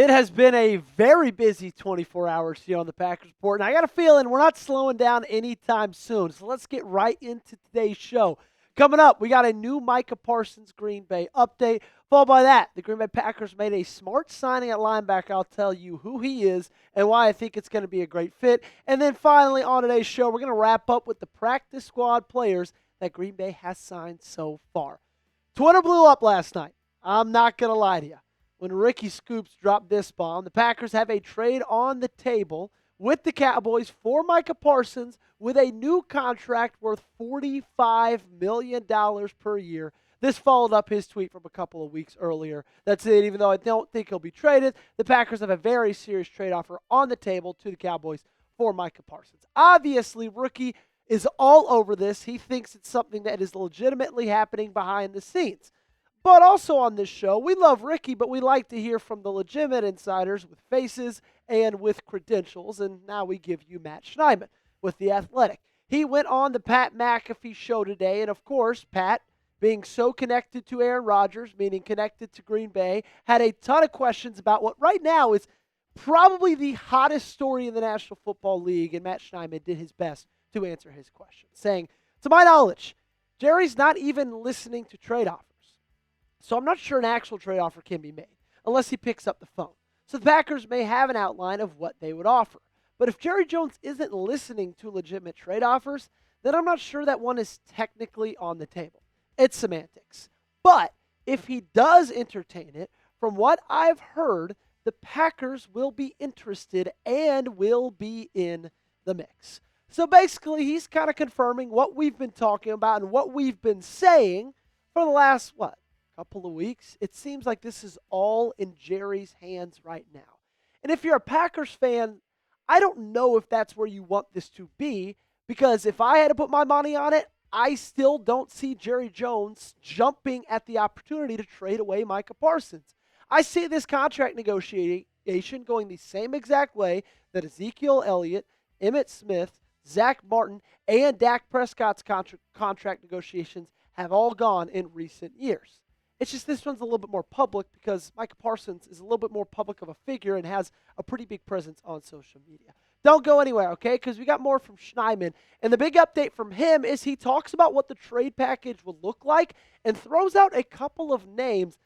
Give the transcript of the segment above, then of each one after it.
It has been a very busy 24 hours here on the Packers Report, and I got a feeling we're not slowing down anytime soon. So let's get right into today's show. Coming up, we got a new Micah Parsons Green Bay update. Followed by that, the Green Bay Packers made a smart signing at linebacker. I'll tell you who he is and why I think it's going to be a great fit. And then finally, on today's show, we're going to wrap up with the practice squad players that Green Bay has signed so far. Twitter blew up last night. I'm not going to lie to you. When Ricky Scoops dropped this bomb, the Packers have a trade on the table with the Cowboys for Micah Parsons with a new contract worth $45 million per year. This followed up his tweet from a couple of weeks earlier that said, even though I don't think he'll be traded, the Packers have a very serious trade offer on the table to the Cowboys for Micah Parsons. Obviously, Rookie is all over this. He thinks it's something that is legitimately happening behind the scenes. But also on this show, we love Ricky, but we like to hear from the legitimate insiders with faces and with credentials. And now we give you Matt Schneidman with The Athletic. He went on the Pat McAfee show today. And of course, Pat, being so connected to Aaron Rodgers, meaning connected to Green Bay, had a ton of questions about what right now is probably the hottest story in the National Football League. And Matt Schneidman did his best to answer his question, saying, to my knowledge, Jerry's not even listening to trade offers. So I'm not sure an actual trade offer can be made unless he picks up the phone. So the Packers may have an outline of what they would offer. But if Jerry Jones isn't listening to legitimate trade offers, then I'm not sure that one is technically on the table. It's semantics. But if he does entertain it, from what I've heard, the Packers will be interested and will be in the mix. So basically, he's kind of confirming what we've been talking about and what we've been saying for the last, couple of weeks. It seems like this is all in Jerry's hands right now. And if you're a Packers fan, I don't know if that's where you want this to be, because if I had to put my money on it, I still don't see Jerry Jones jumping at the opportunity to trade away Micah Parsons. I see this contract negotiation going the same exact way that Ezekiel Elliott, Emmitt Smith, Zach Martin, and Dak Prescott's contract negotiations have all gone in recent years. It's just this one's a little bit more public because Micah Parsons is a little bit more public of a figure and has a pretty big presence on social media. Don't go anywhere, okay? Because we got more from Schneidman. And the big update from him is he talks about what the trade package will look like and throws out a couple of names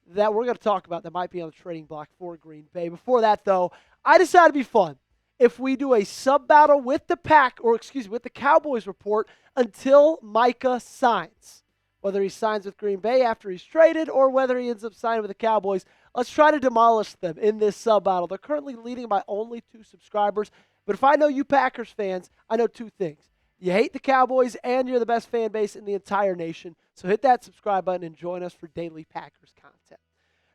that we're going to talk about that might be on the trading block for Green Bay. Before that, though, I decided to be fun if we do a sub-battle with the with the Cowboys report until Micah signs. Whether he signs with Green Bay after he's traded or whether he ends up signing with the Cowboys, let's try to demolish them in this sub-battle. They're currently leading by only 2 subscribers. But if I know you Packers fans, I know 2 things. You hate the Cowboys and you're the best fan base in the entire nation. So hit that subscribe button and join us for daily Packers content.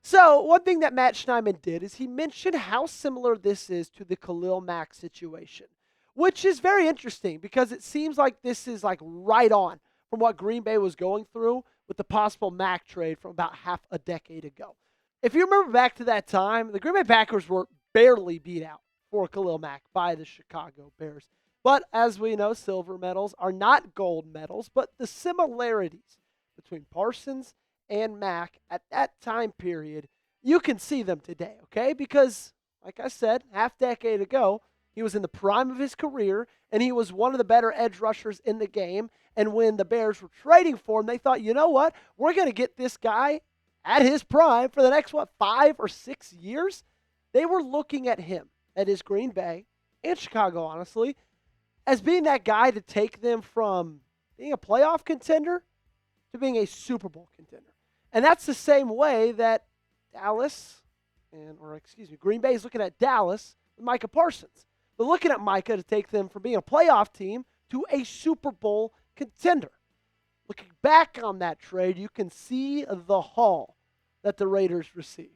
So one thing that Matt Schneidman did is he mentioned how similar this is to the Khalil Mack situation, which is very interesting because it seems like this is like right on from what Green Bay was going through with the possible Mack trade from about half a decade ago. If you remember back to that time, the Green Bay Packers were barely beat out for Khalil Mack by the Chicago Bears. But as we know, silver medals are not gold medals, but the similarities between Parsons and Mack at that time period, you can see them today, okay? Because, like I said, half decade ago, he was in the prime of his career, and he was one of the better edge rushers in the game. And when the Bears were trading for him, they thought, you know what? We're going to get this guy at his prime for the next, 5 or 6 years? They were looking at him, at his Green Bay, and Chicago, honestly, as being that guy to take them from being a playoff contender to being a Super Bowl contender. And that's the same way that Green Bay is looking at Dallas with Micah Parsons. They're looking at Micah to take them from being a playoff team to a Super Bowl contender. Looking back on that trade, you can see the haul that the Raiders received.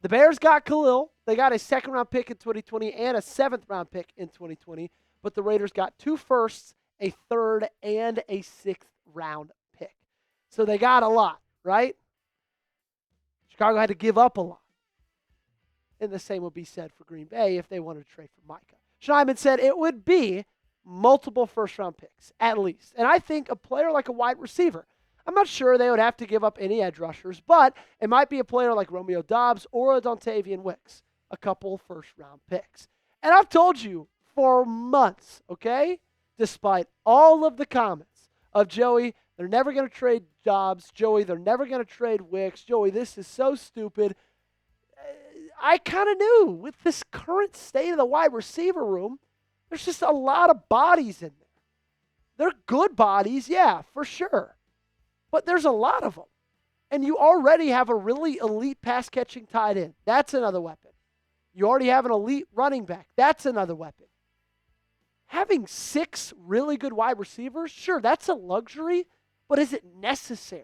The Bears got Khalil. They got a 2nd-round pick in 2020 and a 7th-round pick in 2020. But the Raiders got 2 firsts, a 3rd, and a 6th-round pick. So they got a lot, right? Chicago had to give up a lot. And the same would be said for Green Bay if they wanted to trade for Micah. Schneidman said it would be multiple first-round picks, at least. And I think a player like a wide receiver, I'm not sure they would have to give up any edge rushers, but it might be a player like Romeo Doubs or a Dontavian Wicks. a couple first-round picks. And I've told you for months, okay, despite all of the comments of Joey, they're never going to trade Dobbs. Joey, they're never going to trade Wicks. Joey, this is so stupid. I kind of knew with this current state of the wide receiver room, there's just a lot of bodies in there. They're good bodies, yeah, for sure. But there's a lot of them. And you already have a really elite pass-catching tight end. That's another weapon. You already have an elite running back. That's another weapon. Having 6 really good wide receivers, sure, that's a luxury, but is it necessary?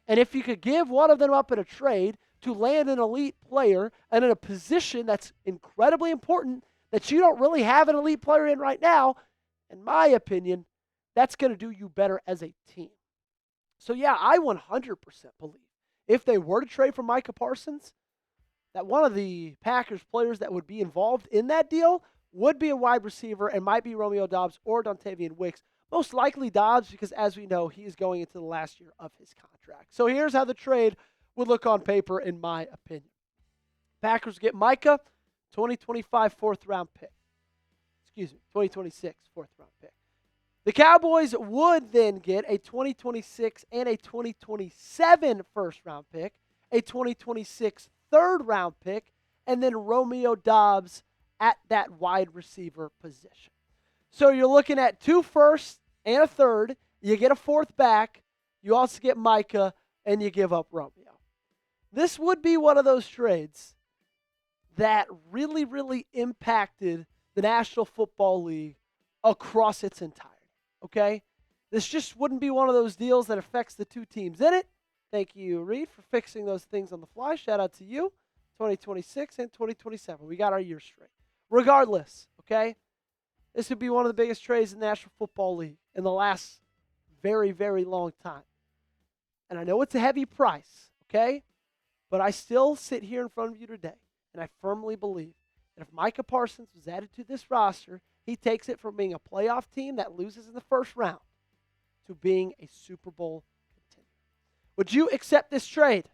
And if you could give one of them up in a trade to land an elite player and in a position that's incredibly important that you don't really have an elite player in right now, in my opinion, that's going to do you better as a team. So, yeah, I 100% believe if they were to trade for Micah Parsons, that one of the Packers players that would be involved in that deal would be a wide receiver and might be Romeo Doubs or Dontavian Wicks. Most likely Dobbs because, as we know, he is going into the last year of his contract. So here's how the trade would look on paper, in my opinion. Packers get Micah, 2025 fourth-round pick. 2026 fourth-round pick. The Cowboys would then get a 2026 and a 2027 first-round pick, a 2026 third-round pick, and then Romeo Doubs at that wide receiver position. So you're looking at 2 firsts and a third. You get a fourth back. You also get Micah, and you give up Romeo. This would be one of those trades that really, really impacted the National Football League across its entirety, okay? This just wouldn't be one of those deals that affects the 2 teams in it. Thank you, Reed, for fixing those things on the fly. Shout out to you. 2026 and 2027. We got our years straight. Regardless, okay? This would be one of the biggest trades in the National Football League in the last very, very long time. And I know it's a heavy price, okay? But I still sit here in front of you today, and I firmly believe that if Micah Parsons was added to this roster, he takes it from being a playoff team that loses in the first round to being a Super Bowl contender. Would you accept this trade?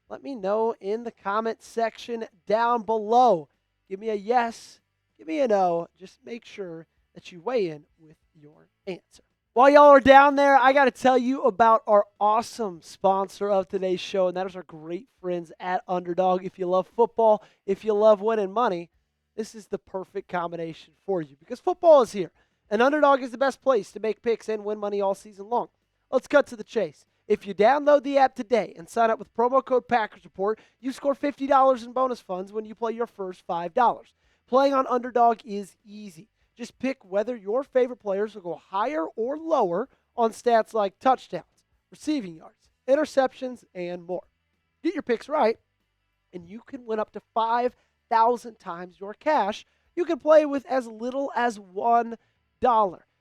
Let me know in the comment section down below. Give me a yes, give me a no. Just make sure that you weigh in with your answer. While y'all are down there, I got to tell you about our awesome sponsor of today's show, and that is our great friends at Underdog. If you love football, if you love winning money, this is the perfect combination for you because football is here, and Underdog is the best place to make picks and win money all season long. Let's cut to the chase. If you download the app today and sign up with promo code Packers Report, you score $50 in bonus funds when you play your first $5. Playing on Underdog is easy. Just pick whether your favorite players will go higher or lower on stats like touchdowns, receiving yards, interceptions, and more. Get your picks right, and you can win up to 5,000 times your cash. You can play with as little as $1.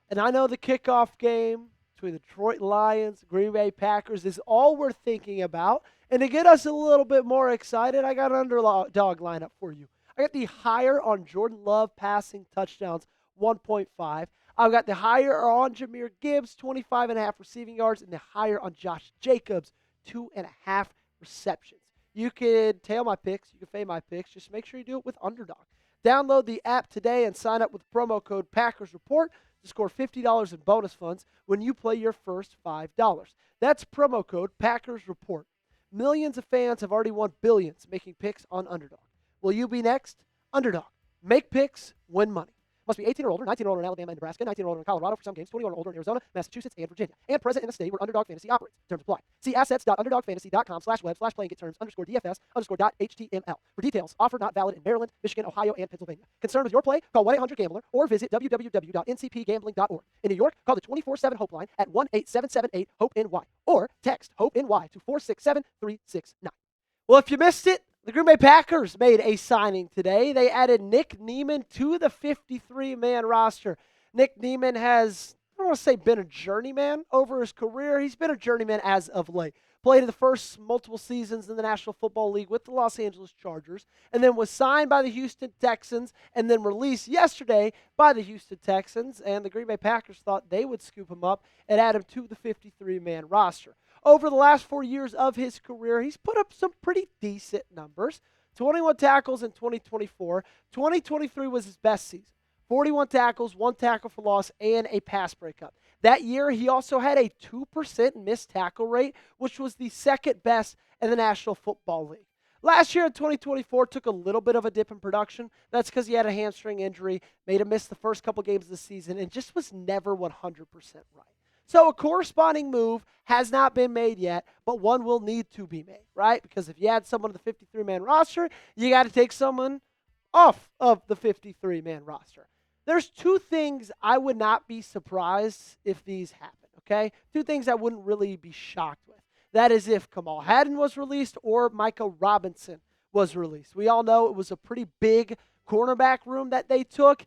And I know the kickoff game between the Detroit Lions, Green Bay Packers is all we're thinking about. And to get us a little bit more excited, I got an Underdog lineup for you. I got the higher on Jordan Love passing touchdowns, 1.5. I've got the higher on Jahmyr Gibbs, 25.5 receiving yards, and the higher on Josh Jacobs, 2.5 receptions. You can tail my picks. You can fade my picks. Just make sure you do it with Underdog. Download the app today and sign up with promo code Packers Report to score $50 in bonus funds when you play your first $5. That's promo code Packers Report. Millions of fans have already won billions making picks on Underdog. Will you be next? Underdog. Make picks, win money. Must be 18 or older, 19 or older in Alabama and Nebraska, 19 or older in Colorado for some games, 21 or older in Arizona, Massachusetts, and Virginia, and present in a state where Underdog Fantasy operates. Terms apply. See assets.underdogfantasy.com/web/playinggetterms_DFS_.html for details. Offer not valid in Maryland, Michigan, Ohio, and Pennsylvania. Concerned with your play? Call 1-800-GAMBLER or visit www.ncpgambling.org. In New York, call the 24/7 Hope line at 1-8778-HOPE-NY or text HOPE-NY to 467-369. Well, if you missed it, the Green Bay Packers made a signing today. They added Nick Niemann to the 53-man roster. Nick Niemann has, I don't want to say been a journeyman over his career. He's been a journeyman as of late. Played in the first multiple seasons in the National Football League with the Los Angeles Chargers, and then was signed by the Houston Texans and then released yesterday by the Houston Texans, and the Green Bay Packers thought they would scoop him up and add him to the 53-man roster. Over the last 4 years of his career, he's put up some pretty decent numbers. 21 tackles in 2024. 2023 was his best season. 41 tackles, 1 tackle for loss, and a pass breakup. That year, he also had a 2% missed tackle rate, which was the second best in the National Football League. Last year in 2024 took a little bit of a dip in production. That's because he had a hamstring injury, made him miss the first couple games of the season, and just was never 100% right. So a corresponding move has not been made yet, but one will need to be made, right? Because if you add someone to the 53-man roster, you got to take someone off of the 53-man roster. There's 2 things I would not be surprised if these happen, okay? 2 things I wouldn't really be shocked with. That is if Kamal Haddon was released or Micah Robinson was released. We all know it was a pretty big cornerback room that they took,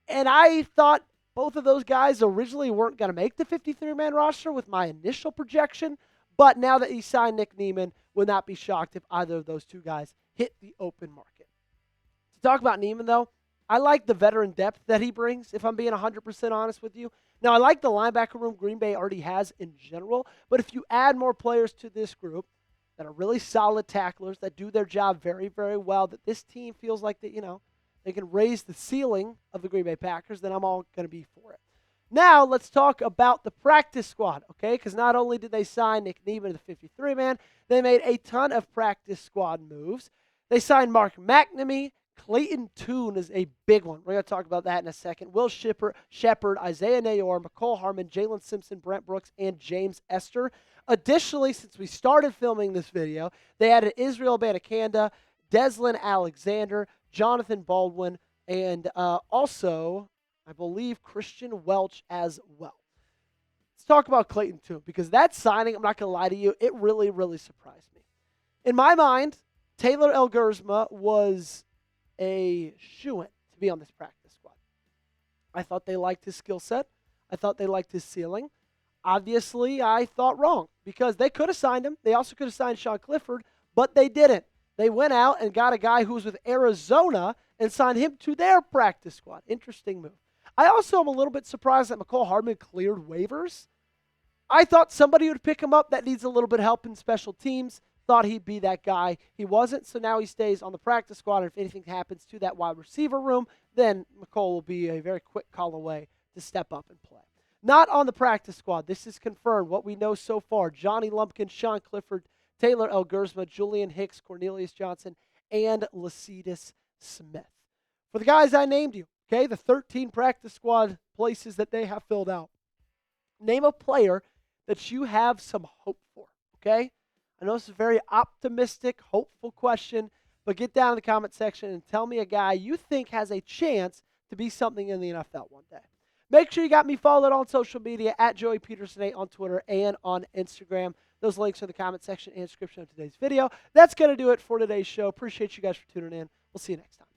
and I thought both of those guys originally weren't going to make the 53-man roster with my initial projection, but now that he signed Nick Niemann, would not be shocked if either of those 2 guys hit the open market. To talk about Niemann, though, I like the veteran depth that he brings, if I'm being 100% honest with you. Now, I like the linebacker room Green Bay already has in general, but if you add more players to this group that are really solid tacklers, that do their job very, very well, that this team feels like that, they can raise the ceiling of the Green Bay Packers, then I'm all going to be for it. Now, let's talk about the practice squad, okay? Because not only did they sign Nick Niemann to the 53-man, they made a ton of practice squad moves. They signed Mark McNamee. Clayton Tune is a big one. We're going to talk about that in a second. Will Shepherd, Isaiah Nayor, McCole Harmon, Jalen Simpson, Brent Brooks, and James Esther. Additionally, since we started filming this video, they added Israel Abanikanda, Deslin Alexander, Jonathan Baldwin, and also, I believe, Christian Welch as well. Let's talk about Clayton Tune, because that signing, I'm not going to lie to you, it really, really surprised me. In my mind, Taylor Elgersma was a shoo-in to be on this practice squad. I thought they liked his skill set. I thought they liked his ceiling. Obviously, I thought wrong because they could have signed him. They also could have signed Sean Clifford, but they didn't. They went out and got a guy who was with Arizona and signed him to their practice squad. Interesting move. I also am a little bit surprised that McCole Hardman cleared waivers. I thought somebody would pick him up that needs a little bit of help in special teams. Thought he'd be that guy. He wasn't, so now he stays on the practice squad. And if anything happens to that wide receiver room, then McCole will be a very quick call away to step up and play. Not on the practice squad. This is confirmed. What we know so far, Johnny Lumpkin, Sean Clifford, Taylor Elgersma, Julian Hicks, Cornelius Johnson, and Lacetus Smith. For the guys I named you, okay, the 13 practice squad places that they have filled out, name a player that you have some hope for, okay? I know this is a very optimistic, hopeful question, but get down in the comment section and tell me a guy you think has a chance to be something in the NFL one day. Make sure you got me followed on social media at Joey Peterson8 on Twitter and on Instagram. Those links are in the comment section and description of today's video. That's going to do it for today's show. Appreciate you guys for tuning in. We'll see you next time.